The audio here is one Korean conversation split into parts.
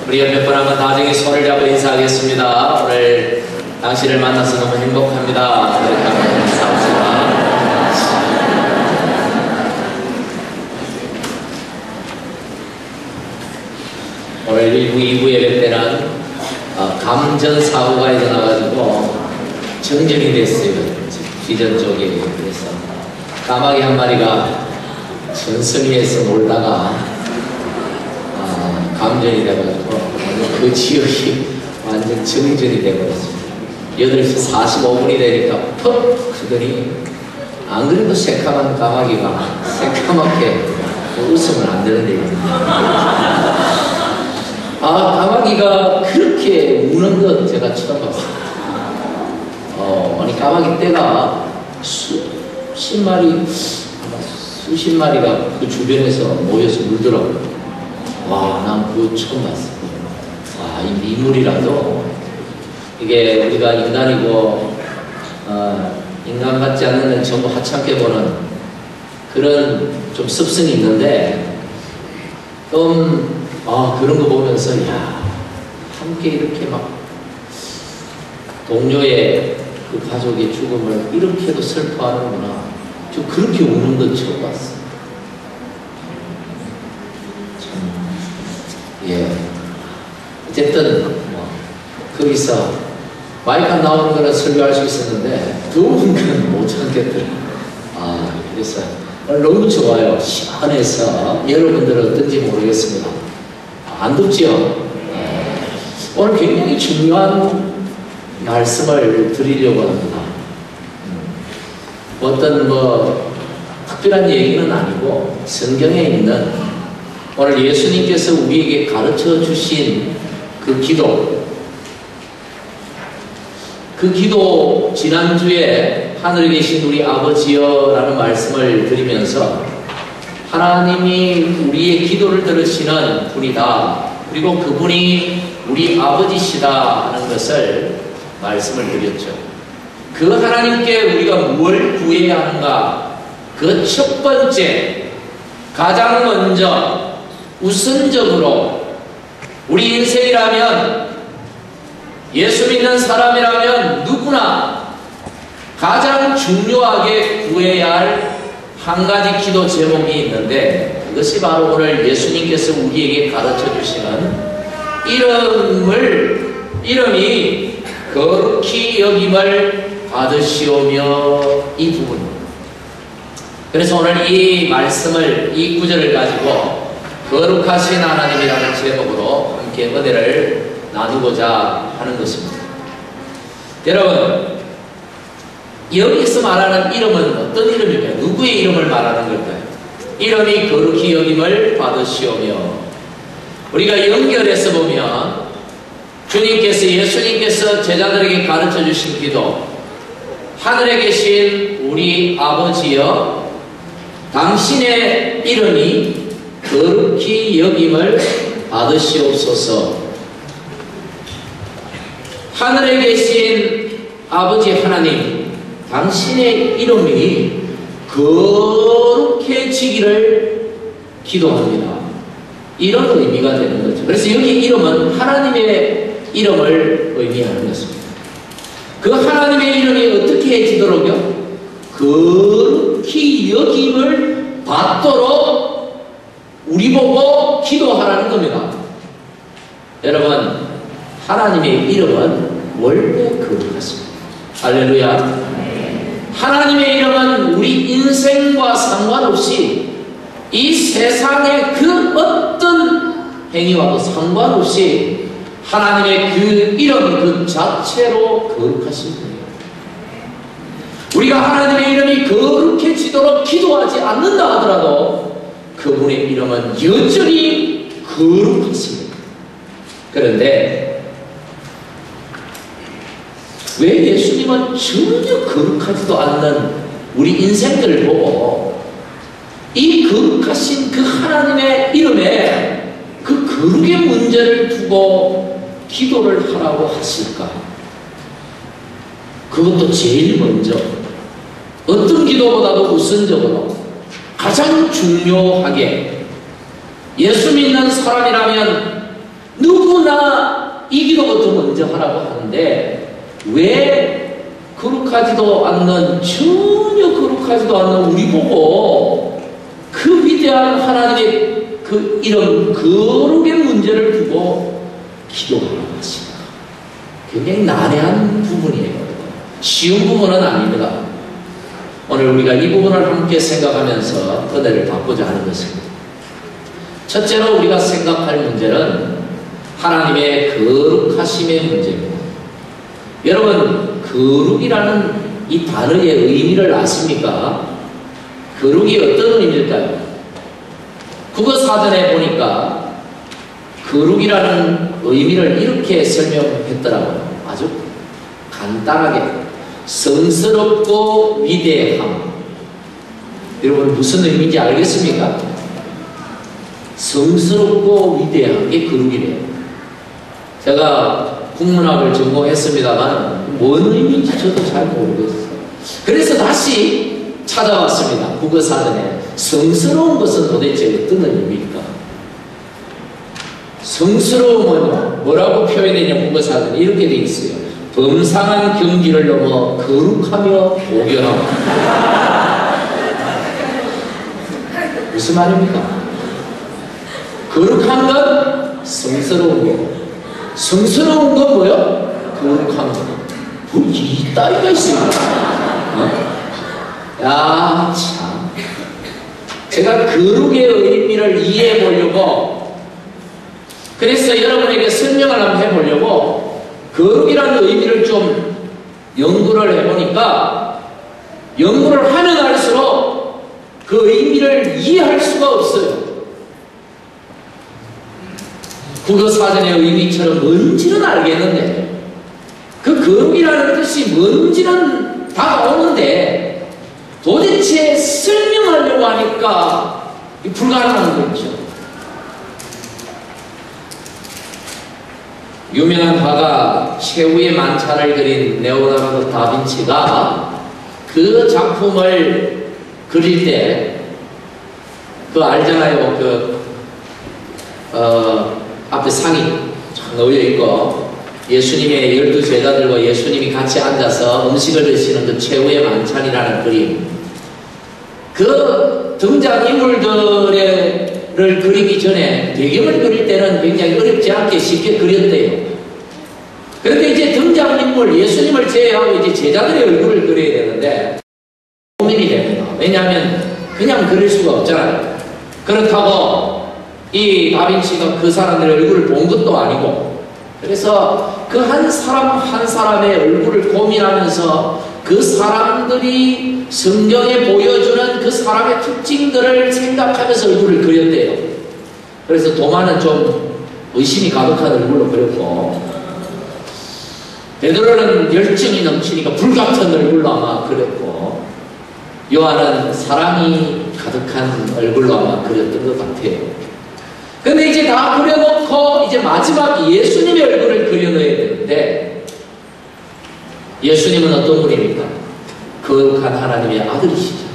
우리 몇 번 한번 다정히 손을 잡고 인사하겠습니다. 오늘 당신을 만나서 너무 행복합니다. 이렇게 한번 인사합시다. 오늘 1부, 2부 예배 때는 감전사고가 일어나가지고 정전이 됐어요. 비전 쪽에. 그래서 까마귀 한 마리가 전섬위에서 놀다가 감전이 돼가지고 그 지역이 완전 정전이 돼버렸습니다. 8시 45분이 되니까 퍽 하더니 안 그래도 새까만 까마귀가 새까맣게 웃으면 안 되는데 까마귀가 그렇게 우는 건 제가 처음 봤어요. 아니 까마귀 떼가 수십 마리가 그 주변에서 모여서 울더라고요. 와, 난 그거 처음 봤어요. 와, 이 미물이라도 이게 우리가 인간이고 인간 같지 않는 건 전부 하찮게 보는 그런 좀 습성이 있는데 그런 거 보면서 야, 함께 이렇게 막 동료의 그 가족의 죽음을 이렇게도 슬퍼하는구나. 저 그렇게 우는 건 처음 봤어요. 어쨌든 거기서 마이크 안 나오는 거는 설교할 수 있었는데 더운 건 못 참겠더라고요. 그래서 오늘 너무 좋아요. 시원해서 여러분들은 어떤지 모르겠습니다. 안 덥지요? 오늘 굉장히 중요한 말씀을 드리려고 합니다. 어떤 특별한 얘기는 아니고 성경에 있는 오늘 예수님께서 우리에게 가르쳐 주신 그 기도 지난주에 하늘에 계신 우리 아버지여 라는 말씀을 드리면서 하나님이 우리의 기도를 들으시는 분이다. 그리고 그분이 우리 아버지시다 하는 것을 말씀을 드렸죠. 그 하나님께 우리가 뭘 구해야 하는가? 그 첫 번째, 가장 먼저 우선적으로 우리 인생이라면 예수 믿는 사람이라면 누구나 가장 중요하게 구해야 할 한 가지 기도 제목이 있는데 그것이 바로 오늘 예수님께서 우리에게 가르쳐 주시는 이름이 거룩히 여김을 받으시오며 이 부분입니다. 그래서 오늘 이 말씀을 이 구절을 가지고 거룩하신 하나님이라는 제목으로 함께 은혜를 나누고자 하는 것입니다. 여러분, 여기서 말하는 이름은 어떤 이름일까요? 누구의 이름을 말하는 걸까요? 이름이 거룩히 여김을 받으시오며, 우리가 연결해서 보면 예수님께서 제자들에게 가르쳐 주신 기도, 하늘에 계신 우리 아버지여 당신의 이름이 거룩히 여김을 받으시옵소서. 하늘에 계신 아버지 하나님, 당신의 이름이 거룩해지기를 기도합니다. 이런 의미가 되는 거죠. 그래서 여기 이름은 하나님의 이름을 의미하는 것입니다. 그 하나님의 이름이 어떻게 해지도록요? 거룩히 여김을 받도록 우리 보고 기도하라는 겁니다. 여러분, 하나님의 이름은 원래 거룩하십니다. 할렐루야. 하나님의 이름은 우리 인생과 상관없이 이 세상의 그 어떤 행위와도 상관없이 하나님의 그 이름 그 자체로 거룩하신 분이에요. 우리가 하나님의 이름이 거룩해지도록 기도하지 않는다 하더라도 그분의 이름은 여전히 거룩하십니다. 그런데 왜 예수님은 전혀 거룩하지도 않는 우리 인생들을 보고 이 거룩하신 그 하나님의 이름에 그 거룩의 문제를 두고 기도를 하라고 하실까? 그것도 제일 먼저 어떤 기도보다도 우선적으로 가장 중요하게 예수 믿는 사람이라면 누구나 이 기도부터 먼저 하라고 하는데 왜 거룩하지도 않는, 전혀 거룩하지도 않는 우리 보고 그 위대한 하나님의 그 이런 거룩의 문제를 두고 기도하라고 하십니까? 굉장히 난해한 부분이에요. 쉬운 부분은 아닙니다. 오늘 우리가 이 부분을 함께 생각하면서 은혜를 받고자 하는 것입니다. 첫째로 우리가 생각할 문제는 하나님의 거룩하심의 문제입니다. 여러분, 거룩이라는 이 단어의 의미를 아십니까? 거룩이 어떤 의미일까요? 국어사전에 보니까 거룩이라는 의미를 이렇게 설명했더라고요. 아주 간단하게. 성스럽고 위대함. 여러분, 무슨 의미인지 알겠습니까? 성스럽고 위대한 게 거룩이래요. 제가 국문학을 전공했습니다만 뭔 의미인지 저도 잘 모르겠어요. 그래서 다시 찾아왔습니다. 국어사전에 성스러운 것은 도대체 어떤 의미입니까? 성스러움은 뭐라고 표현했냐, 국어사전에 이렇게 되어 있어요. 범상한 경지를 넘어 거룩하며 오견하고. 무슨 말입니까? 거룩한 건 성스러운 거, 성스러운 건 뭐요? 거룩한 거. 뭐 이 따위가 있습니다. 야, 참. 제가 거룩의 의미를 이해해 보려고, 그래서 여러분에게 설명을 한번 해보려고 거룩이라는 의미를 좀 연구를 해보니까, 연구를 하면 할수록 그 의미를 이해할 수가 없어요. 국어사전의 의미처럼 뭔지는 알겠는데, 그 거룩이라는 뜻이 뭔지는 다가오는데 도대체 설명하려고 하니까 불가능한 거죠. 유명한 화가 최후의 만찬을 그린 레오나르도 다빈치가 그 작품을 그릴 때, 그 알잖아요. 앞에 상이 쫙 놓여 있고 예수님의 12제자들과 예수님이 같이 앉아서 음식을 드시는 그 최후의 만찬이라는 그림. 그 등장인물들을 그리기 전에 배경을 그릴 때는 굉장히 어렵지 않게 쉽게 그렸대요. 그런데 이제 등장인물 예수님을 제외하고 이제 제자들의 얼굴을 그려야 되는데 고민이 됩니다. 왜냐하면 그냥 그릴 수가 없잖아요. 그렇다고 이 다빈치가 그 사람들의 얼굴을 본 것도 아니고, 그래서 그 한 사람 한 사람의 얼굴을 고민하면서 그 사람들이 성경에 보여주는 그 사람의 특징들을 생각하면서 얼굴을 그렸대요. 그래서 도마는 좀 의심이 가득한 얼굴로 그렸고, 베드로는 열정이 넘치니까 불같은 얼굴로 아마 그렸고, 요한은 사랑이 가득한 얼굴로 아마 그렸던 것 같아요. 근데 이제 다 그려놓고 이제 마지막 예수님의 얼굴을 그려놓아야 되는데, 예수님은 어떤 분입니까? 거룩한 하나님의 아들이시죠.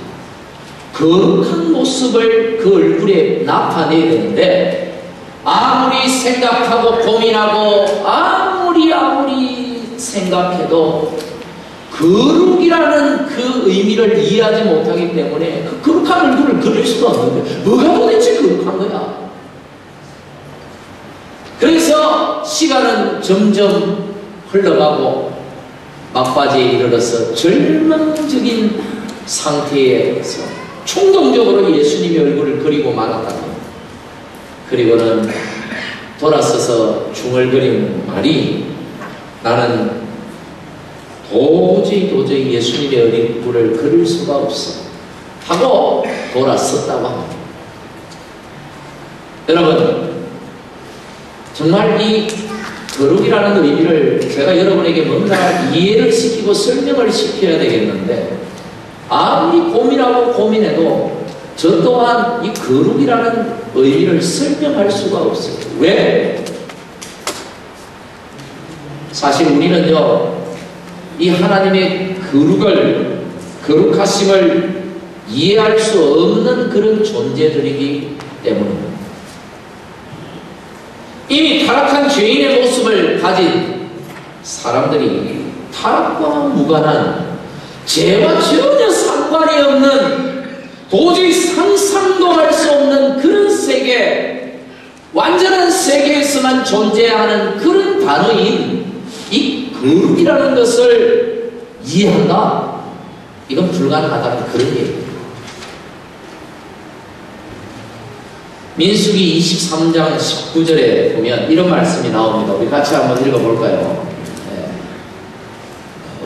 거룩한 모습을 그 얼굴에 나타내야 되는데, 아무리 생각하고 고민하고 아무리 생각해도 거룩이라는 그 의미를 이해하지 못하기 때문에 그 거룩한 얼굴을 그릴 수가 없는데 뭐가 도대체 거룩한 거야? 그래서 시간은 점점 흘러가고 막바지에 이르러서 절망적인 상태에서 충동적으로 예수님의 얼굴을 그리고 말았다. 그리고는 돌아서서 중얼거리는 말이, 나는 도저히 예수님의 얼굴을 그릴 수가 없어 하고 돌아섰다고 합니다. 여러분, 정말 이 거룩이라는 의미를 제가 여러분에게 뭔가 이해를 시키고 설명을 시켜야 되겠는데, 아무리 고민하고 고민해도 저 또한 이 거룩이라는 의미를 설명할 수가 없어요. 왜? 사실 우리는요, 이 하나님의 거룩하심을 이해할 수 없는 그런 존재들이기 때문입니다. 이미 이 타락한 죄인의 모습을 가진 사람들이 타락과 무관한 죄와 전혀 상관이 없는 도저히 상상도 할 수 없는 그런 세계, 완전한 세계에서만 존재하는 그런 단어인 이 거룩이라는 것을 이해한다. 이건 불가능하다는 그런 얘기입니다. 민수기 23장 19절에 보면 이런 말씀이 나옵니다. 우리 같이 한번 읽어볼까요? 네.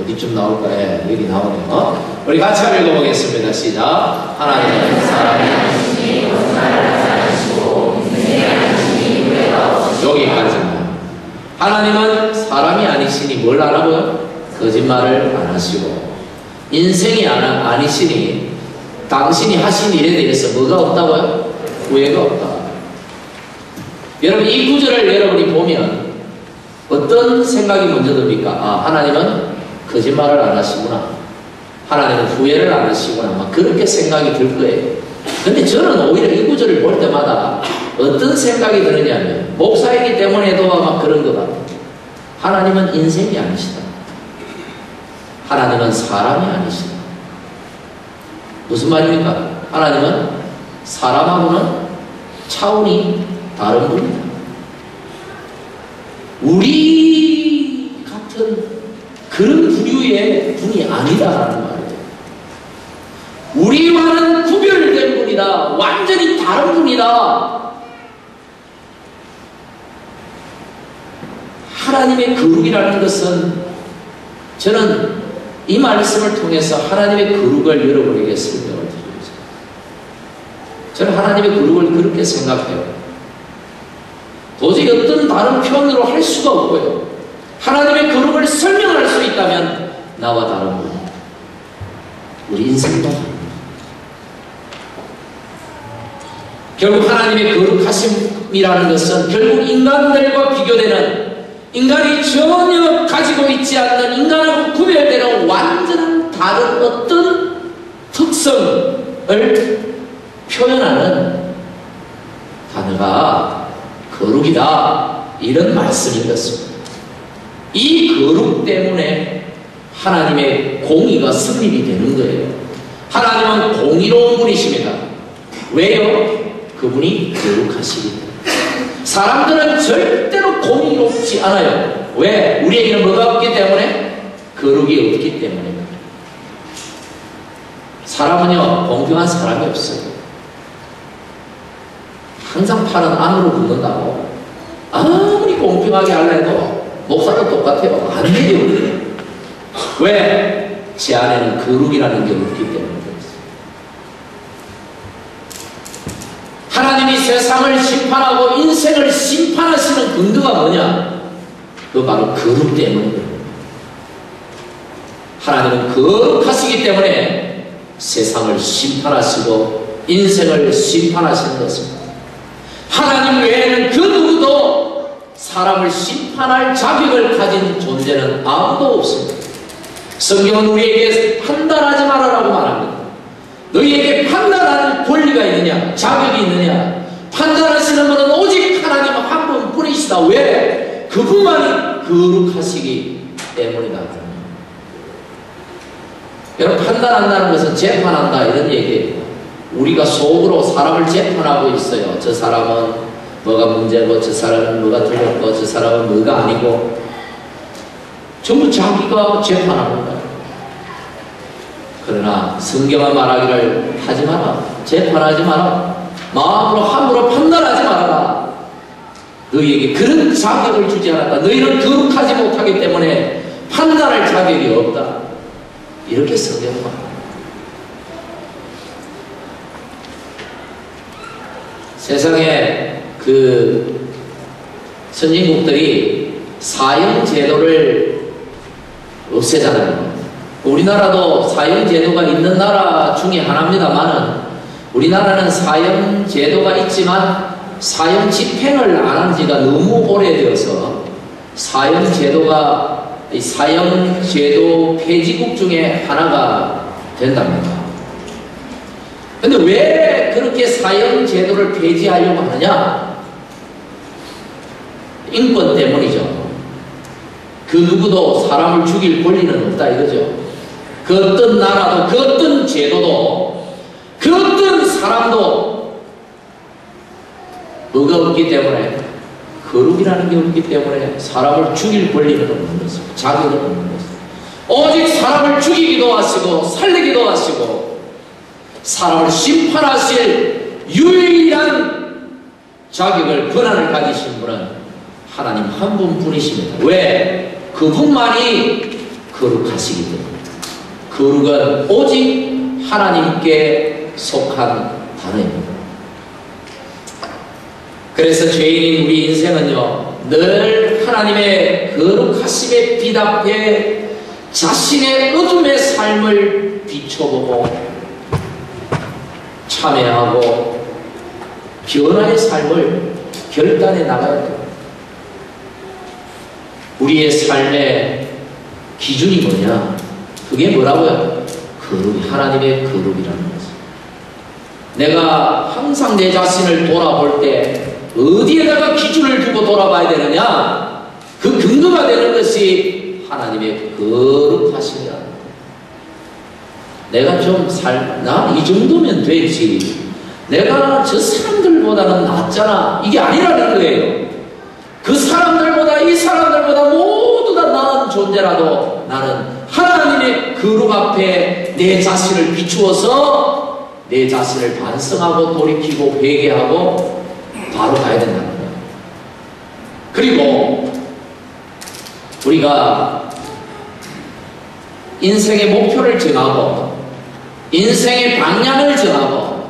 어디쯤 나올까요? 네, 여기 나오네요. 우리 같이 한번 읽어보겠습니다. 시작. 하나님은 사람이 아니시니 거짓말을 하시고 인생이 아니시니 후회가 없으시고. 여기까지입니다. 하나님은 사람이 아니시니 뭘 안 하고요? 거짓말을 안 하시고 인생이 아니시니 당신이 하신 일에 대해서 뭐가 없다고요? 후회가 없다. 여러분 이 구절을 여러분이 보면 어떤 생각이 먼저 듭니까? 아, 하나님은 거짓말을 안 하시구나. 하나님은 후회를 안 하시구나. 막 그렇게 생각이 들 거예요. 근데 저는 오히려 이 구절을 볼 때마다 어떤 생각이 드느냐면 목사이기 때문에도 막 그런 것 같아요. 하나님은 인생이 아니시다. 하나님은 사람이 아니시다. 무슨 말입니까? 하나님은 사람하고는 차원이 다른 분이다. 우리 같은 그런 부류의 분이 아니다라는 말이에요. 우리와는 구별된 분이다. 완전히 다른 분이다. 하나님의 거룩이라는 것은 저는 이 말씀을 통해서 하나님의 거룩을 여러분에게 설명을 드립니다. 저는 하나님의 거룩을 그렇게 생각해요. 도저히 어떤 다른 표현으로 할 수가 없고요. 하나님의 거룩을 설명할 수 있다면 나와 다른 분, 우리 인생도 결국 하나님의 거룩하심이라는 것은 결국 인간들과 비교되는, 인간이 전혀 가지고 있지 않는, 인간하고 구별되는 완전한 다른 어떤 특성을 표현하는 단어가 거룩이다. 이런 말씀인 것입니다. 이 거룩 때문에 하나님의 공의가 성립이 되는 거예요. 하나님은 공의로운 분이십니다. 왜요? 그분이 거룩하시기 때문에. 사람들은 절대로 공의롭지 않아요. 왜? 우리에게는 뭐가 없기 때문에? 거룩이 없기 때문입니다. 사람은요, 공평한 사람이 없어요. 항상 팔은 안으로 굽는다고. 아무리 공평하게 하려 해도 목사도 똑같아요. 안 돼요. 왜? 제 안에는 거룩이라는 게 없기 때문에. 하나님이 세상을 심판하고 인생을 심판하시는 근거가 뭐냐? 그 바로 거룩 때문입니다. 하나님은 거룩하시기 때문에 세상을 심판하시고 인생을 심판하시는 것입니다. 하나님 외에는 그 누구도 사람을 심판할 자격을 가진 존재는 아무도 없습니다. 성경은 우리에게 판단하지 말아라고 말합니다. 너희에게 판단할 권리가 있느냐? 자격이 있느냐? 판단하시는 분은 오직 하나님 한 분뿐이시다. 왜? 그분만이 거룩하시기 때문이다. 여러분, 판단한다는 것은 재판한다 이런 얘기예요. 우리가 속으로 사람을 재판하고 있어요. 저 사람은 뭐가 문제고, 저 사람은 뭐가 틀렸고, 저 사람은 뭐가 아니고, 전부 자기가 재판하는 거예요. 그러나 성경은 말하기를 하지 마라. 재판하지 마라. 마음으로 함부로 판단하지 말아라. 너희에게 그런 자격을 주지 않았다. 너희는 거룩하지 못하기 때문에 판단할 자격이 없다. 이렇게 성경은 말합니다. 세상에 그 선진국들이 사형제도를 없애잖아요. 우리나라도 사형제도가 있는 나라 중에 하나입니다만은 우리나라는 사형제도가 있지만 사형 집행을 안 한 지가 너무 오래되어서 사형제도가 사형제도 폐지국 중에 하나가 된답니다. 근데 왜 그렇게 사형제도를 폐지하려고 하느냐? 인권 때문이죠. 그 누구도 사람을 죽일 권리는 없다 이거죠. 그 어떤 나라도, 그 어떤 제도도, 그 어떤 사람도 뭐가 없기 때문에, 거룩이라는 게 없기 때문에 사람을 죽일 권리는 없는 것입니다. 자격은 없는 것입니다. 오직 사람을 죽이기도 하시고 살리기도 하시고 사람을 심판하실 유일한 자격을, 권한을 가지신 분은 하나님 한 분뿐이십니다. 왜? 그분만이 거룩하시기 때문에. 거룩은 오직 하나님께 속한 단어입니다. 그래서 죄인인 우리 인생은요, 늘 하나님의 거룩하심에 비답해 자신의 어둠의 삶을 비춰보고 참여하고 변화의 삶을 결단해 나가야 돼요. 우리의 삶의 기준이 뭐냐? 그게 뭐라고요? 거룩, 하나님의 거룩이라는 거죠. 내가 항상 내 자신을 돌아볼 때 어디에다가 기준을 두고 돌아봐야 되느냐? 그 근거가 되는 것이 하나님의 거룩하심이라는 거예요. 내가 좀 난 이 정도면 되지. 내가 저 사람들보다는 낫잖아. 이게 아니라는 거예요. 그 사람들보다, 이 사람들보다 모두 다 나은 존재라도 나는 하나님의 거룩 앞에 내 자신을 비추어서 내 자신을 반성하고 돌이키고 회개하고 바로 가야 된다는 거예요. 그리고 우리가 인생의 목표를 정하고 인생의 방향을 정하고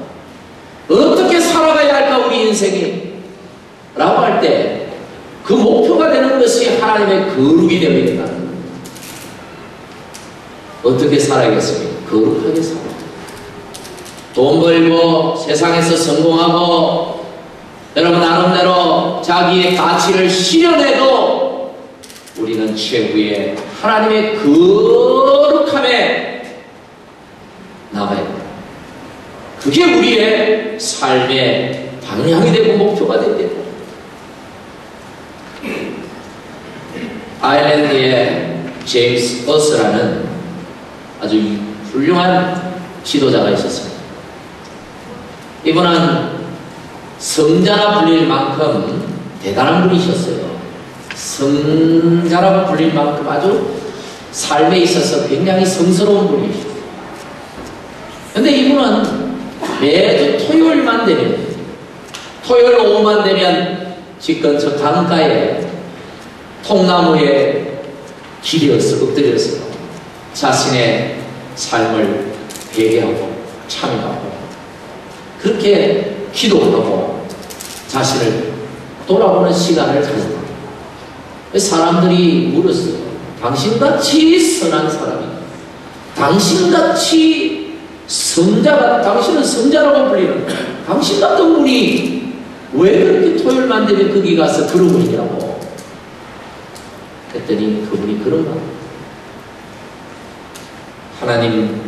어떻게 살아가야 할까 우리 인생이 라고 할 때 그 목표가 되는 것이 하나님의 거룩이 되어야 된다는 거예요. 어떻게 살아야겠습니까? 거룩하게 살아야 돼요. 돈 벌고 세상에서 성공하고 여러분 나름대로 자기의 가치를 실현해도 우리는 최후의 하나님의 거룩함에 나가야 돼요. 그게 우리의 삶의 방향이 되고 목표가 됩니다. 아일랜드의 제임스 어스라는 아주 훌륭한 지도자가 있었습니다. 이분은 성자라 불릴 만큼 대단한 분이셨어요. 성자라고 불릴 만큼 아주 삶에 있어서 굉장히 성스러운 분이셨어요. 근데 이분은 매주 토요일만 되면, 토요일 오후만 되면 집 근처 강가에 통나무에 기대어서 엎드려서 자신의 삶을 회개하고 참여하고 그렇게 기도하고 자신을 돌아보는 시간을 가졌다. 사람들이 물었어요. 당신같이 선한 사람이, 당신같이 성자가, 당신은 성자라고 불리는 당신 같은 분이 왜 그렇게 토요일만 되면 거기 가서 그러고 있냐고 했더니 그분이 그런 거 하나님,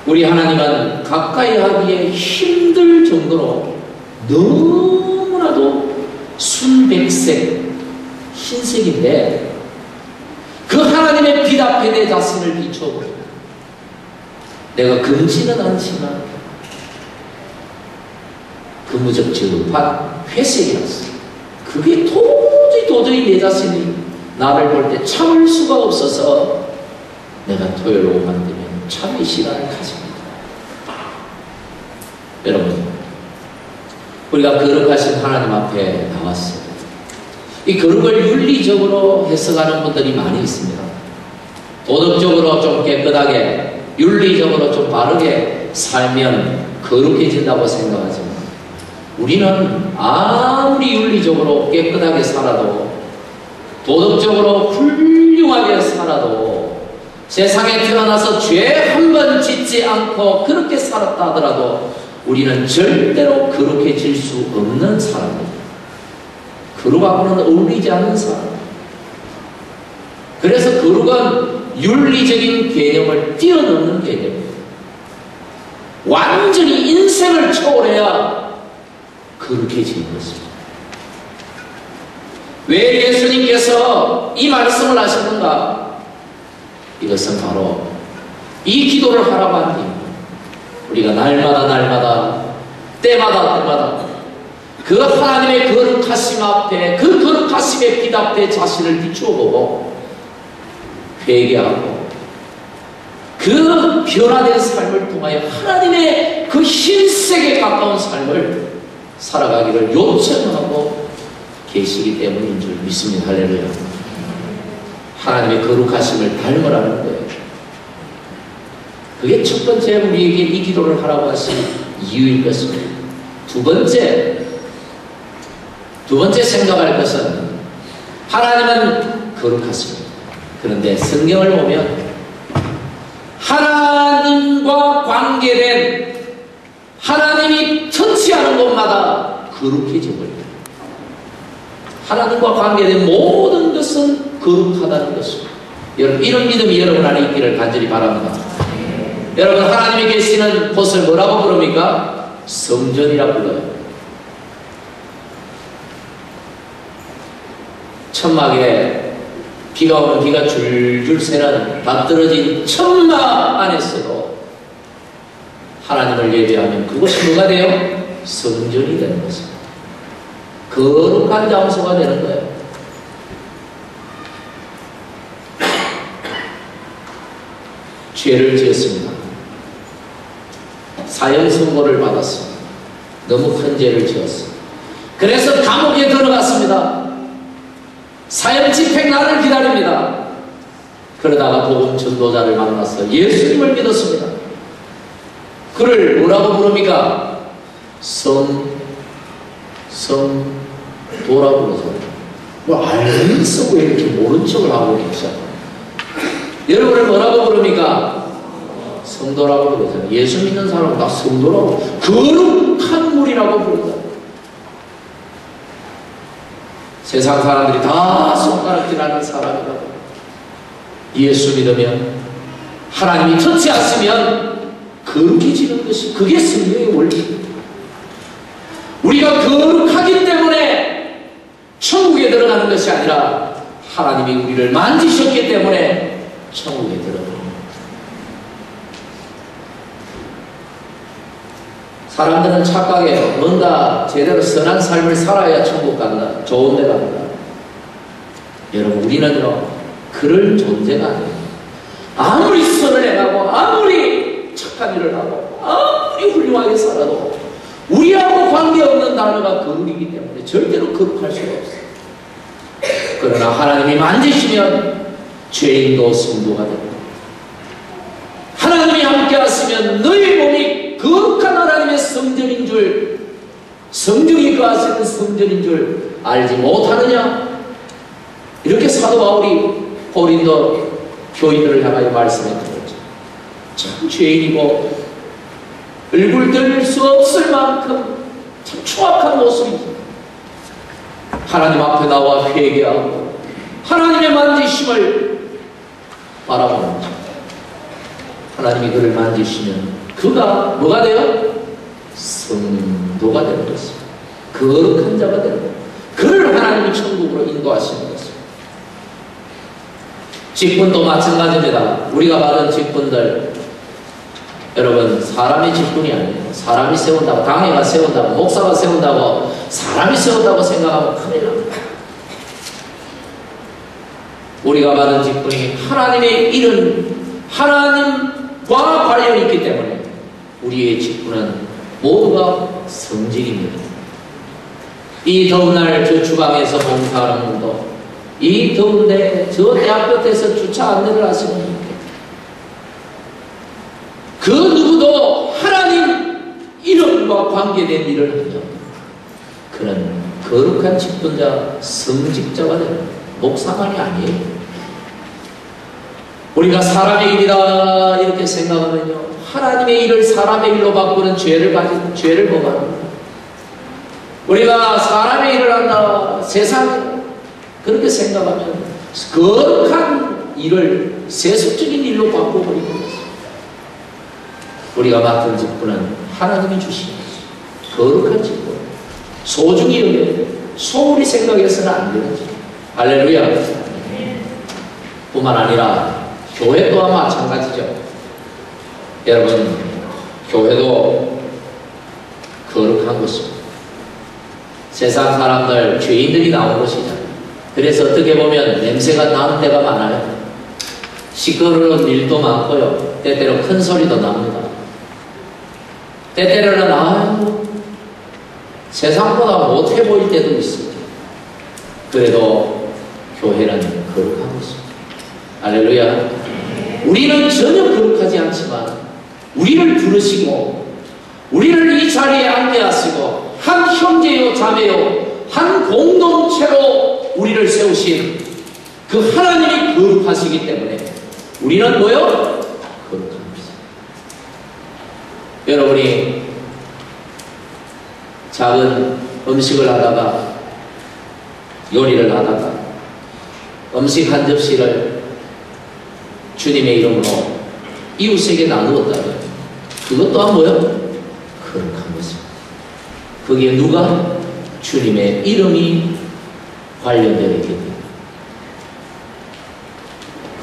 우리 하나님은 가까이 하기에 힘들 정도로 너무나도 순백색 흰색인데 그 하나님의 빛 앞에 내 자신을 비춰보고 내가 금지는 않지만 그무적저급한 회색이었어. 그게 도저히 내 자신이 나를 볼 때 참을 수가 없어서 내가 토요일 오후만 되면 참의 시간을 가집니다. 여러분, 우리가 거룩하신 하나님 앞에 나왔어요. 이 거룩을 윤리적으로 해석하는 분들이 많이 있습니다. 도덕적으로 좀 깨끗하게, 윤리적으로 좀 바르게 살면 거룩해진다고 생각하지만 우리는 아무리 윤리적으로 깨끗하게 살아도 도덕적으로 훌륭하게 살아도 세상에 태어나서 죄 한 번 짓지 않고 그렇게 살았다 하더라도 우리는 절대로 거룩해질 수 없는 사람입니다. 거룩하고는 어울리지 않는 사람. 그래서 거룩은 윤리적인 개념을 뛰어넘는 개념입니다. 완전히 인생을 초월해야 거룩해지는 것입니다. 왜 예수님께서 이 말씀을 하셨는가? 이것은 바로 이 기도를 하라고 한 이유. 우리가 날마다 때마다 그 하나님의 거룩하심 앞에, 그 거룩하심의 빛 앞에 자신을 비추어 보고 회개하고 그 변화된 삶을 통하여 하나님의 그 흰색에 가까운 삶을 살아가기를 요청하고 계시기 때문인 줄 믿습니다. 할렐루야. 하나님의 거룩하심을 닮으라는 거예요. 그게 첫 번째 우리에게 이 기도를 하라고 하신 이유일 것입니다. 두 번째 생각할 것은 하나님은 거룩하십니다. 그런데 성경을 보면 하나님과 관계된, 하나님이 터치하는 곳마다 거룩해져 버립니다. 하나님과 관계된 모든 것은 거룩하다는 것입니다. 여러분, 이런 믿음이 여러분 안에 있기를 간절히 바랍니다. 여러분, 하나님이 계시는 곳을 뭐라고 부릅니까? 성전이라고 불러요. 천막에 비가 오면 비가 줄줄 새는 맞들어진 천막 안에서도 하나님을 예배하면 그것이 뭐가 돼요? 성전이 되는 것입니다. 거룩한 장소가 되는 거예요. 죄를 지었습니다. 사형 선고를 받았습니다. 너무 큰 죄를 지었습니다. 그래서 감옥에 들어갔습니다. 사형 집행 날을 기다립니다. 그러다가 복음 전도자를 만나서 예수님을 믿었습니다. 그를 뭐라고 부릅니까? 성도라고 부르죠. 뭐 알면서 왜 이렇게 모른 척을 하고 계시죠? 여러분을 뭐라고 부릅니까? 성도라고 부르잖아요. 예수 믿는 사람은 다 성도라고, 거룩한 물이라고 부르잖아요. 세상 사람들이 다 손가락질하는 사람이라고. 예수 믿으면, 하나님이 터치하시면 거룩해지는 것이, 그게 성령의 원리입니다. 우리가 거룩하기 때문에 천국에 들어가는 것이 아니라 하나님이 우리를 만지셨기 때문에 천국에 들어갑니다. 사람들은 착각해요. 뭔가 제대로 선한 삶을 살아야 천국 간다. 좋은 데 간다. 여러분, 우리는요, 그럴 존재가 아니에요. 아무리 선을 행하고, 아무리 착한 일을 하고, 아무리 훌륭하게 살아도 우리하고 관계없는 단어가 거룩이기 때문에 절대로 거룩할 수가 없어요. 그러나 하나님이 만지시면 죄인도 성도가 됩니다. 하나님이 함께 하시면 너희 몸이 거룩한 하나님의 성전인 줄, 성령이 거하시는 성전인 줄 알지 못하느냐? 이렇게 사도 바울이 고린도 교인들을 향하여 말씀했던 거죠. 참 죄인이고 얼굴 들릴 수 없을 만큼 참 추악한 모습입니다. 하나님 앞에 나와 회개하고 하나님의 만지심을 바라보는 거죠. 하나님이 그를 만지시면 그가 뭐가 돼요? 성도가 되는 것입니다. 거룩한 자가 되는 것입니다. 그를 하나님이 천국으로 인도하시는 것입니다. 직분도 마찬가지입니다. 우리가 받은 직분들, 여러분, 사람의 직분이 아니에요. 사람이 세운다고, 당회가 세운다고, 목사가 세운다고, 사람이 세운다고 생각하면 큰일 납니다. 우리가 받은 직분이 하나님의 일은 하나님과 관련이 있기 때문에 우리의 직분은 모두가 성직입니다. 이 더운 날 저 주방에서 봉사하는 분도, 이 더운데 저 대학 끝에서 주차 안내를 하시는 분도, 그 누구도 하나님 이름과 관계된 일을 하죠. 그는 거룩한 직분자, 성직자가 되는 목사만이 아니에요. 우리가 사람의 일이다 이렇게 생각하면요, 하나님의 일을 사람의 일로 바꾸는 죄를 범합니다. 우리가 사람의 일을 한다, 세상 그렇게 생각하면 거룩한 일을 세속적인 일로 바꿔버리는 것입니다. 우리가 맡은 직분은 하나님이 주신 것입니다. 거룩한 직분, 소중히 여겨야 돼요. 소홀히 생각해서는 안 되는 직분. 할렐루야. 뿐만 아니라 교회 또한 마찬가지죠. 여러분, 교회도 거룩한 것입니다. 세상 사람들, 죄인들이 나온 것이잖아요. 그래서 어떻게 보면 냄새가 나는 데가 많아요. 시끄러운 일도 많고요. 때때로 큰 소리도 납니다. 때때로는 세상보다 못해 보일 때도 있습니다. 그래도 교회는 거룩한 것입니다. 할렐루야. 우리는 전혀 거룩하지 않지만 우리를 부르시고 우리를 이 자리에 앉게 하시고 한 형제요 자매요 한 공동체로 우리를 세우신 그 하나님이 거룩하시기 때문에 우리는 뭐요? 거룩한 것입니다. 여러분이 작은 음식을 하다가 요리를 하다가 음식 한 접시를 주님의 이름으로 이웃에게 나누었다면 그것 또한 뭐요? 거룩한 것입니다. 거기에 누가? 주님의 이름이 관련되어 있기 때문에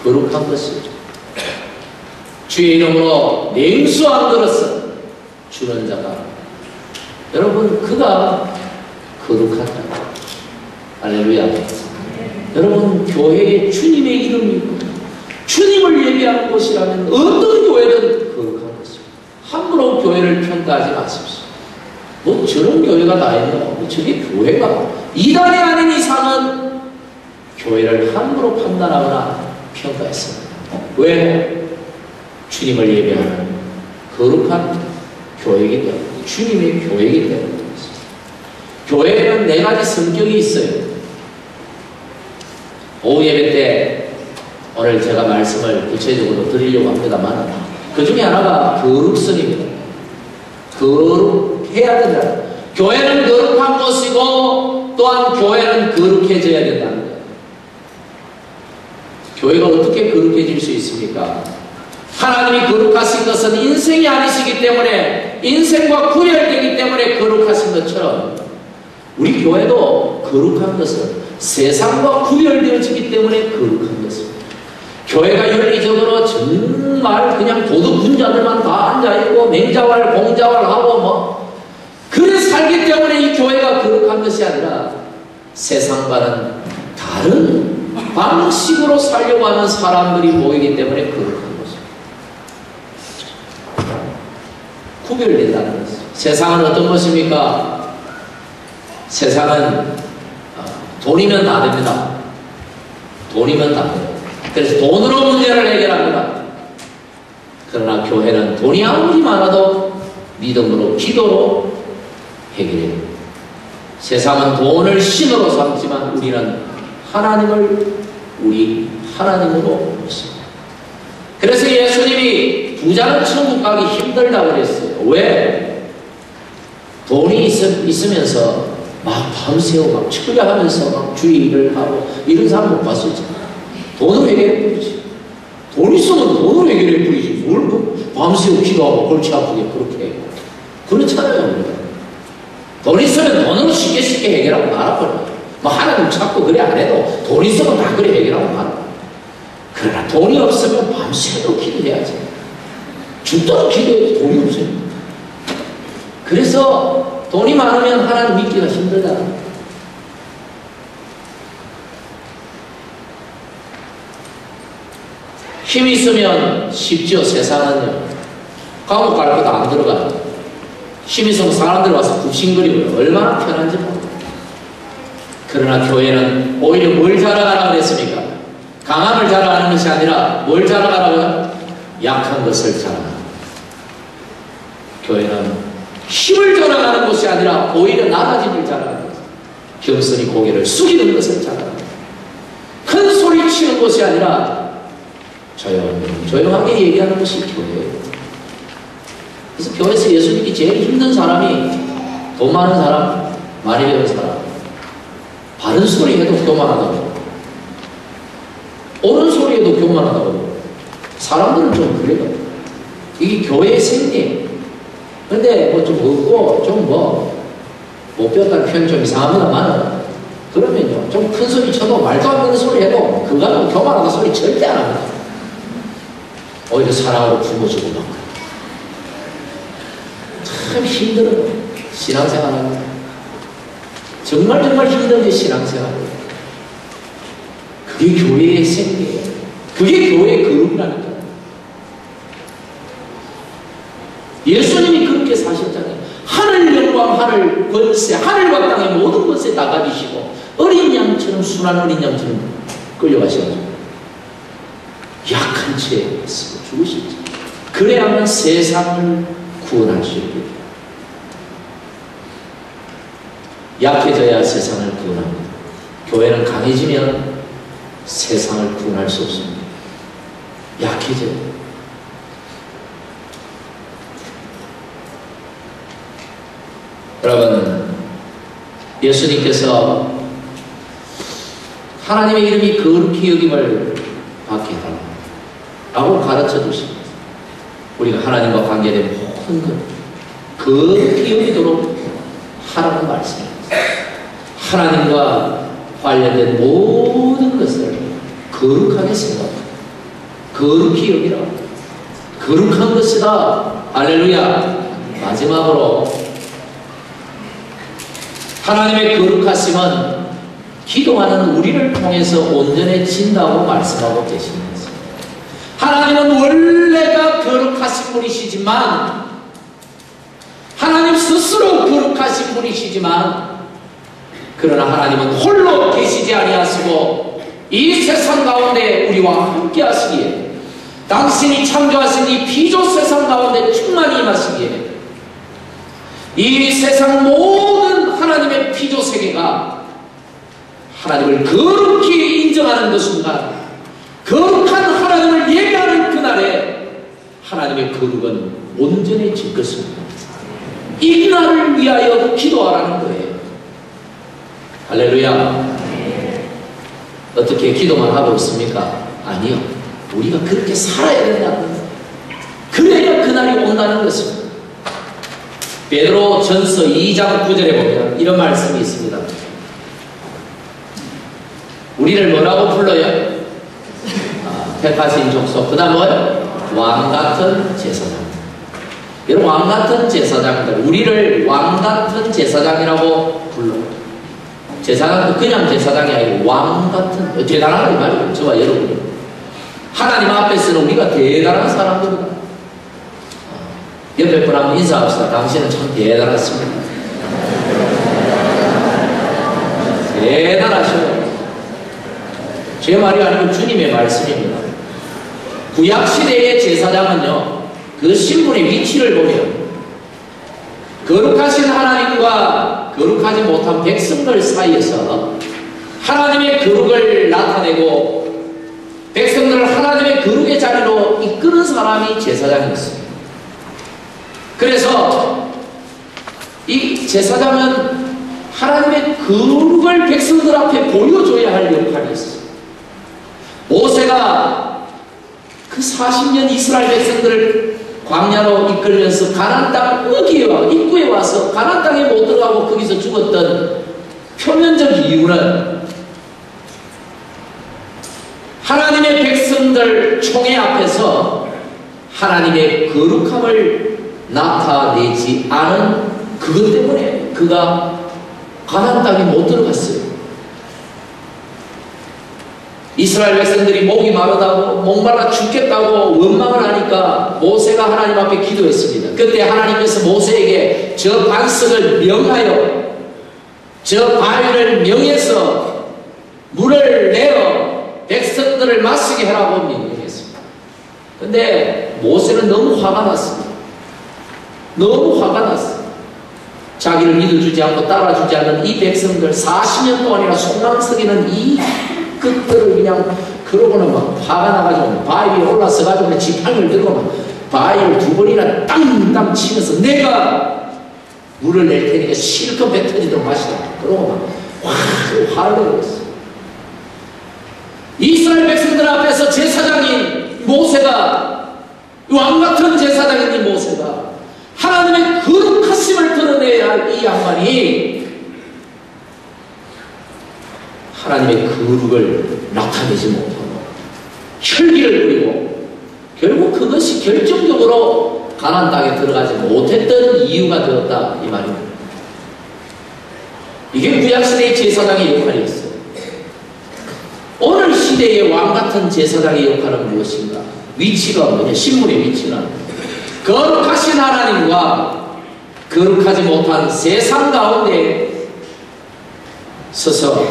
거룩한 것입니다. 주의 이름으로 냉수한 그릇을 주는 자가 여러분 그가 거룩하다. 할렐루야. 여러분 교회에 주님의 이름이 있고 주님을 예배하는 곳이라면 어떤 교회든 거룩한 것입니다. 함부로 교회를 평가하지 마십시오. 뭐 저런 교회가 다 있나? 뭐 저게 교회가 이단이 아닌 이상은 교회를 함부로 판단하거나 평가했습니다. 왜? 주님을 예배하는 거룩한 교회이기 때문에 주님의 교회이기 때문에 교회에는 4가지 성격이 있어요. 오후 예배 때 오늘 제가 말씀을 구체적으로 드리려고 합니다만 그 중에 하나가 거룩성입니다. 거룩해야 된다. 교회는 거룩한 곳이고 또한 교회는 거룩해져야 된다는 거예요. 교회가 어떻게 거룩해질 수 있습니까? 하나님이 거룩하신 것은 인생이 아니시기 때문에 인생과 구별되기 때문에 거룩하신 것처럼 우리 교회도 거룩한 것은 세상과 구별되어지기 때문에 거룩한 것입니다. 교회가 윤리적으로 정말 그냥 도둑 분자들만 다 앉아있고 맹자왈 공자왈 하고 뭐 그래 살기 때문에 이 교회가 거룩한 것이 아니라 세상과는 다른 방식으로 살려고 하는 사람들이 모이기 때문에 거룩한 것입니다. 구별된다는 것입니다. 세상은 어떤 것입니까? 세상은 돈이면 다 됩니다. 돈이면 다 돼요. 그래서 돈으로 문제를 해결합니다. 그러나 교회는 돈이 아무리 많아도 믿음으로 기도로 해결해요. 세상은 돈을 신으로 삼지만 우리는 하나님을 우리 하나님으로 모십니다. 그래서 예수님이 부자는 천국 가기 힘들다고 그랬어요. 왜? 돈이 있으면서 막 밤새워 막 철야하면서 막 주의 일을 하고 이런 사람 못 봤었죠. 돈으로 해결해 버리지. 돈 있으면 돈으로 해결해 버리지. 뭘 밤새워 기도하고 골치 아프게 그렇게 해. 그렇잖아요. 우리가. 돈 있으면 돈으로 쉽게 해결하고 말아버려요. 뭐 하나님 찾고 그래 안 해도 돈 있으면 다 그래 해결하고 말아버려요. 그러나 돈이 없으면 밤새도 기도해야지. 죽도록 기도해도 돈이 없어요. 그래서 돈이 많으면 하나님 믿기가 힘들다. 힘이 있으면 쉽죠. 세상은요. 감옥 갈 것도 안 들어가요. 힘이 있으면 사람들 와서 굽신거리고요. 얼마나 편한지 모르겠어요. 그러나 교회는 오히려 뭘 자랑하라고 그랬습니까? 강함을 자랑하는 것이 아니라 뭘 자랑하라고요? 약한 것을 자랑하라. 교회는 힘을 자랑하는 것이 아니라 오히려 낮아짐을 자랑하는 것. 겸손히 고개를 숙이는 것을 자랑하는 것. 큰 소리 치는 것이 아니라 조용하게 얘기하는 것이 교회예요. 그래서 교회에서 예수님이 제일 힘든 사람이 돈 많은 사람, 많이 배운 사람. 바른 소리 해도 교만하다고. 옳은 소리 해도 교만하다고. 사람들은 좀 그래요. 이게 교회의 생리예요. 근데 뭐 좀 없고 좀 뭐 못 배웠다는 표현 좀 이상합니다만 그러면요, 좀 큰 소리 쳐도 말도 안 되는 소리 해도 그거는 교만하다 소리 절대 안 합니다. 오히려 사랑으로 품어주고 막. 참 힘들어요. 신앙생활은. 정말 힘든 게 신앙생활이에요. 그게 교회의 생계예요. 그게 교회의 거룩이라니까. 예수님이 그렇게 사셨잖아요. 하늘 영광, 하늘 권세, 하늘과 땅의 모든 것에 다 가지시고 어린 양처럼, 순한 어린 양처럼 끌려가셔가지고 약한 채 죽으셨죠. 그래야만 세상을 구원할 수 있게 돼요. 약해져야 세상을 구원합니다. 교회는 강해지면 세상을 구원할 수 없습니다. 약해져요. 여러분, 예수님께서 하나님의 이름이 거룩히 여김을 받게 해달라고 가르쳐 주십니다. 우리가 하나님과 관계된 모든 것 거룩히 여기도록 하라는 말씀입니다. 하나님과 관련된 모든 것을 거룩하게 생각하고 거룩히 여기라. 거룩한 것이다. 할렐루야. 마지막으로 하나님의 거룩하심은 기도하는 우리를 통해서 온전해진다고 말씀하고 계십니다. 하나님은 원래가 거룩하신 분이시지만 하나님 스스로 거룩하신 분이시지만 그러나 하나님은 홀로 계시지 아니하시고 이 세상 가운데 우리와 함께 하시기에 당신이 창조하신 이 피조 세상 가운데 충만히 임하시기에 이 세상 모든 하나님의 피조 세계가 하나님을 거룩히 인정하는 그 순간 거룩한 하나님을 예배하는 그날에 하나님의 거룩은 온전해질 것입니다. 이 날을 위하여 기도하라는 거예요. 할렐루야. 어떻게 기도만 하고 있습니까? 아니요. 우리가 그렇게 살아야 된다는 거예요. 그래야 그날이 온다는 것입니다. 베드로 전서 2장 9절에 보면 이런 말씀이 있습니다. 우리를 뭐라고 불러요? 택하신 족속. 그 다음 뭐예요? 왕같은 제사장. 여러분, 왕같은 제사장들, 우리를 왕같은 제사장이라고 불러요. 제사장도 그냥 제사장이 아니고 왕같은, 대단한 거 말이에요. 저와 여러분이. 하나님 앞에서는 우리가 대단한 사람들이다. 옆에 분 한번 인사합시다. 당신은 참 대단하십니다. 대단하셔요. 제 말이 아니고 주님의 말씀입니다. 구약시대의 제사장은요, 그 신분의 위치를 보면 거룩하신 하나님과 거룩하지 못한 백성들 사이에서 하나님의 거룩을 나타내고 백성들을 하나님의 거룩의 자리로 이끄는 사람이 제사장이었습니다. 그래서 이 제사장은 하나님의 거룩을 백성들 앞에 보여줘야 할 역할이 있어요. 모세가 그 40년 이스라엘 백성들을 광야로 이끌면서 가나안 땅 입구에 와서 가나안 땅에 못 들어가고 거기서 죽었던 표면적 이유는 하나님의 백성들 총회 앞에서 하나님의 거룩함을 나타내지 않은 그것 때문에 그가 가나안 땅에 못 들어갔어요. 이스라엘 백성들이 목이 마르다고 목말라 죽겠다고 원망을 하니까 모세가 하나님 앞에 기도했습니다. 그때 하나님께서 모세에게 저 반석을 명하여 저 바위를 명해서 물을 내어 백성들을 마시게 하라고 명령했습니다. 근데 모세는 너무 화가 났습니다. 너무 화가 났어요. 자기를 믿어주지 않고 따라주지 않는 이 백성들 40년 동안이나 속랑썩이는 이 것들을 그냥 그러고는 막 화가 나가지고 바위 위에 올라서가지고 지팡이를 들고 막 바위를 2번이나 땅땅 치면서 내가 물을 낼 테니까 실컷 배 터지도록 마시라. 그러고 막 화를 내고 있어요. 이스라엘 백성들 앞에서 제사장인 모세가 왕같은 제사장인 이 모세가 하나님의 거룩하심을 드러내야 할 이 양반이 하나님의 거룩을 나타내지 못하고 혈기를 부리고 결국 그것이 결정적으로 가나안 땅에 들어가지 못했던 이유가 되었다 이 말입니다. 이게 구약시대의 제사장의 역할이었어요. 오늘 시대의 왕같은 제사장의 역할은 무엇인가? 위치가 뭐냐? 신분의 위치는 거룩하신 하나님과 거룩하지 못한 세상 가운데 서서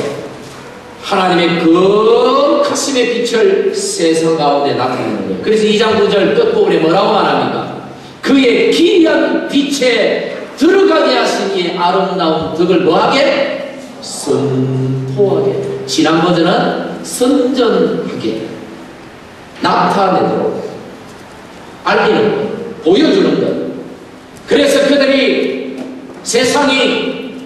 하나님의 거룩하심의 빛을 세상 가운데 나타내는 거예요. 그래서 2장 9절 끝부분에 뭐라고 말합니까? 그의 기이한 빛에 들어가게 하시니 아름다운 덕을 뭐하게? 선포하게. 지난 버전은 선전하게, 나타내도록 알리는 것, 보여주는 것. 그래서 그들이 세상이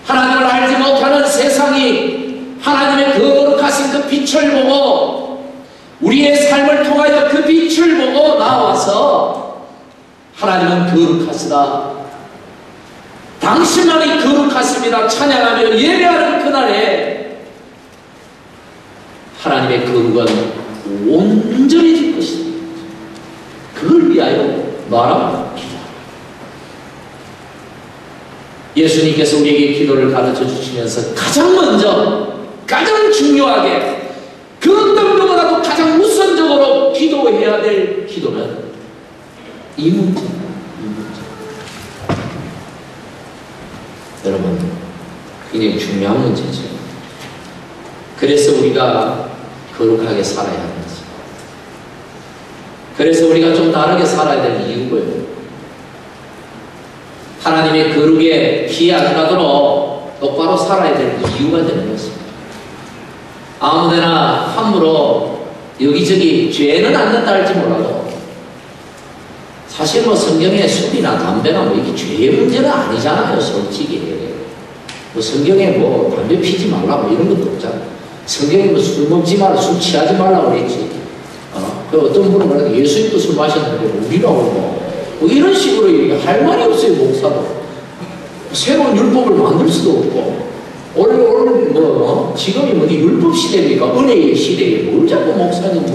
하나님을 알지 못하는 세상이 하나님의 거룩하신 그 빛을 보고 우리의 삶을 통하여 그 빛을 보고 나와서 하나님은 거룩하시다, 당신만이 거룩하십니다 찬양하며 예배하는 그날에 하나님의 거룩은 온전해질 것이다. 그걸 위하여 말합니다. 예수님께서 우리에게 기도를 가르쳐 주시면서 가장 먼저, 가장 중요하게, 그 어떤 것보다도 가장 우선적으로 기도해야 될 기도는 이 문제입니다. 이 문제. 여러분, 굉장히 중요한 문제죠. 그래서 우리가 거룩하게 살아야 하는 거죠. 그래서 우리가 좀 다르게 살아야 될 이유고요. 하나님의 거룩에 피해 안 가도록 똑바로 살아야 될 이유가 되는 것입니다. 아무데나 함부로 여기저기 죄는 안 된다 할지 몰라도 사실 뭐 성경에 술이나 담배나 뭐 이게 죄의 문제는 아니잖아요. 솔직히 뭐 성경에 뭐 담배 피지 말라고 이런 것도 없잖아요. 성경에 뭐 술 먹지 말라, 술 취하지 말라고 그랬지. 그 어떤 분은 말하는 예수님도 술 마셨는데 우리라고 뭐 이런 식으로 할 말이 없어요. 목사도 새로운 율법을 만들 수도 없고 오늘 뭐 지금이 뭐 율법 시대입니까? 은혜의 시대에 뭘 자꾸 목사님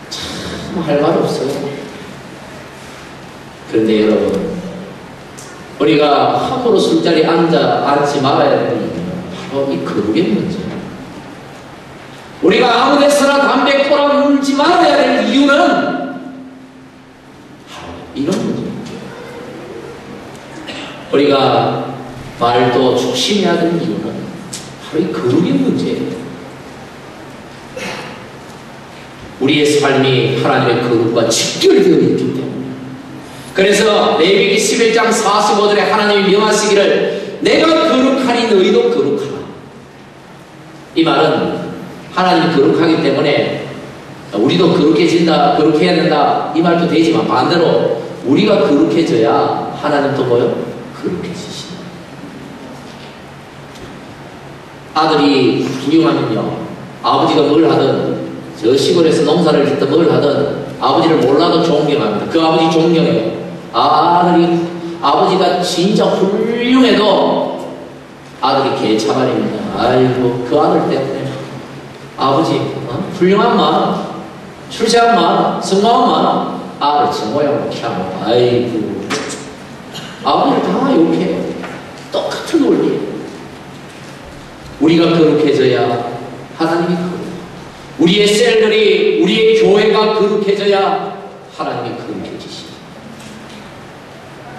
참 할 말 없어요. 그런데 여러분, 우리가 함부로 술자리에 앉지 말아야 되는 이유는 바로 이 거룩의 문제예요. 우리가 아무 데서나 담배 꼬라 물지 말아야 될 이유는 바로 이런 문제입니다. 우리가 말도 조심해야 되는 이유는 바로 이 거룩의 문제예요. 우리의 삶이 하나님의 거룩과 직결되어 있기 때문에. 그래서 레위기 11장 45절에 하나님이 명하시기를 내가 거룩하니 너희도 거룩하라. 이 말은 하나님이 거룩하기 때문에 우리도 거룩해진다, 거룩해야 된다 이 말도 되지만 반대로 우리가 거룩해져야 하나님도 뭐요? 거룩해지신다. 아들이 훌륭하면요, 아버지가 뭘 하든 저 시골에서 농사를 짓든 뭘 하든 아버지를 몰라도 존경합니다. 그 아버지 존경해요. 아버지가 진짜 훌륭해도 아들이 개차반입니다. 아이고 그 아들 때문에 아버지 훌륭한 마, 출세한 마, 성공한 마, 아들 정모양으로 키하고 아이고 아버지를 다 욕해요. 똑같은 원리예요. 우리가 거룩해져야 하나님이 거룩해요. 우리의 셀들이, 우리의 교회가 거룩해져야 하나님이 거룩해지십니다.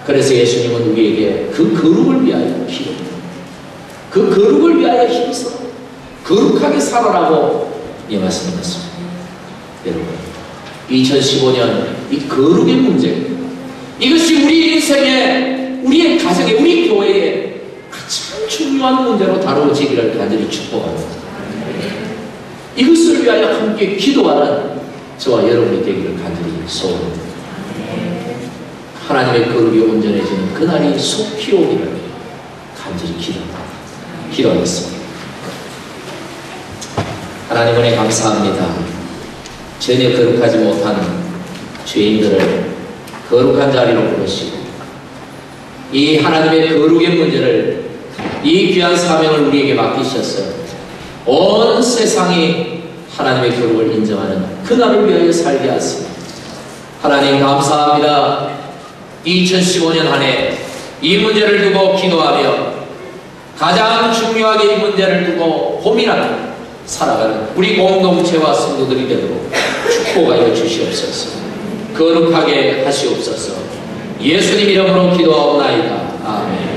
그래서 예수님은 우리에게 그 거룩을 위하여 기도합니다. 그 거룩을 위하여 힘써 거룩하게 살아라고 말씀하셨습니다. 여러분, 2015년 이 거룩의 문제, 이것이 우리 인생에, 우리의 가정에, 우리 교회에 가장 중요한 문제로 다루어지기를 간절히 축복합니다. 이것을 위하여 함께 기도하는 저와 여러분이 되기를 간절히 소원합니다. 하나님의 거룩이 온전해지는 그날이 속히 오기를 간절히 기도하겠습니다. 하나님 은혜 감사합니다. 전혀 거룩하지 못한 죄인들을 거룩한 자리로 부르시고 이 하나님의 거룩의 문제를, 이 귀한 사명을 우리에게 맡기셨어요. 온 세상이 하나님의 교육을 인정하는 그날을 위하여 살게 하시고, 하나님 감사합니다. 2015년 한 해 이 문제를 두고 기도하며 가장 중요하게 이 문제를 두고 고민하며 살아가는 우리 공동체와 성도들이 되도록 축복하여 주시옵소서. 거룩하게 하시옵소서. 예수님 이름으로 기도하옵나이다. 아멘.